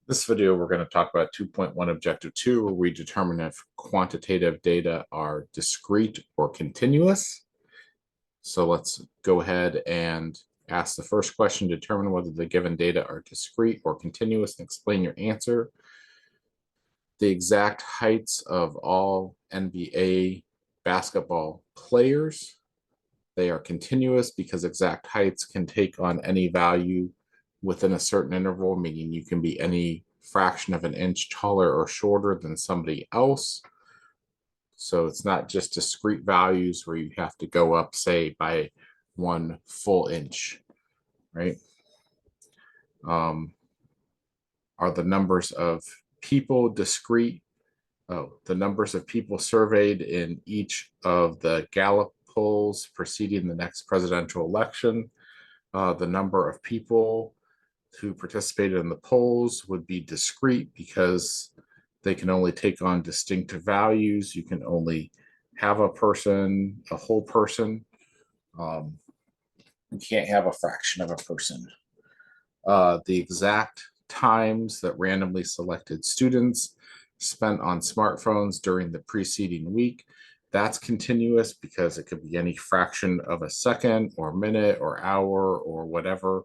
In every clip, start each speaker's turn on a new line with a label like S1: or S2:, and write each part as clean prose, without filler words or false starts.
S1: This video, we're going to talk about 2.1 Objective 2, where we determine if quantitative data are discrete or continuous. So let's go ahead and ask the first question, determine whether the given data are discrete or continuous, and explain your answer. The exact heights of all NBA basketball players, they are continuous because exact heights can take on any value within a certain interval, meaning you can be any fraction of an inch taller or shorter than somebody else. So it's not just discrete values where you have to go up, say, by 1 full inch, right? Are the numbers of people discrete? Oh, the numbers of people surveyed in each of the Gallup polls preceding the next presidential election. The number of people who participated in the polls would be discrete because they can only take on distinctive values. You can only have a person, a whole person. You can't have a fraction of a person. The exact times that randomly selected students spent on smartphones during the preceding week, that's continuous because it could be any fraction of a second or minute or hour or whatever,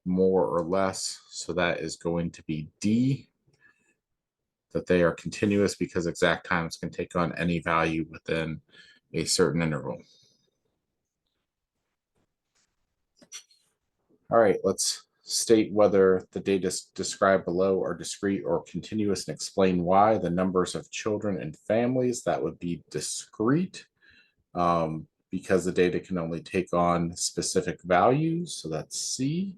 S1: more or less. So that is going to be D, that they are continuous because exact times can take on any value within a certain interval. All right, let's state whether the data described below are discrete or continuous and explain why. The numbers of children and families, that would be discrete because the data can only take on specific values. So that's C.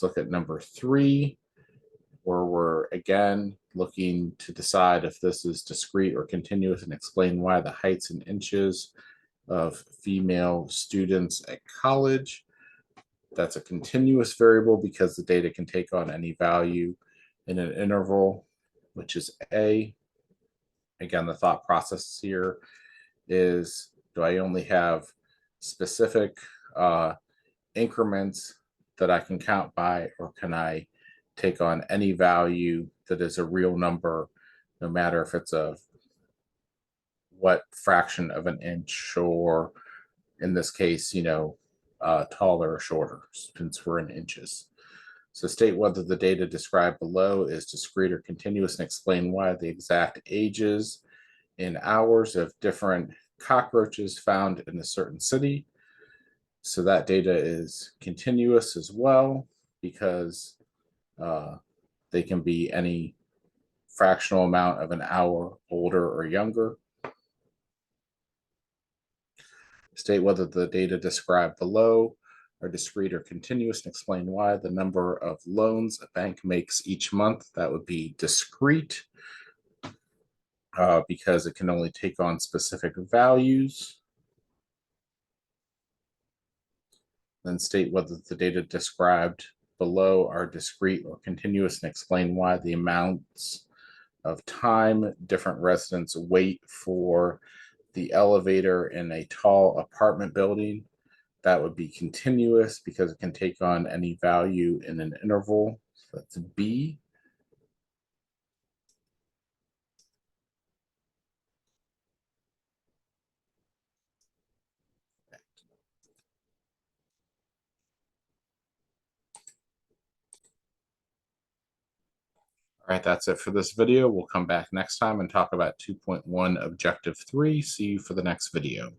S1: Let's look at number 3, where we're again looking to decide if this is discrete or continuous and explain why. The heights in inches of female students at college, that's a continuous variable because the data can take on any value in an interval, which is A. Again, the thought process here is, do I only have specific increments that I can count by, or can I take on any value that is a real number, no matter if it's a what fraction of an inch, or in this case, taller or shorter, since we're in inches. So state whether the data described below is discrete or continuous and explain why. The exact ages in hours of different cockroaches found in a certain city. So that data is continuous as well because they can be any fractional amount of an hour older or younger. State whether the data described below are discrete or continuous and explain why. The number of loans a bank makes each month, that would be discrete because it can only take on specific values. Then state whether the data described below are discrete or continuous and explain why. The amounts of time different residents wait for the elevator in a tall apartment building, that would be continuous because it can take on any value in an interval. So that's B. All right, that's it for this video. We'll come back next time and talk about 2.1 Objective 3. See you for the next video.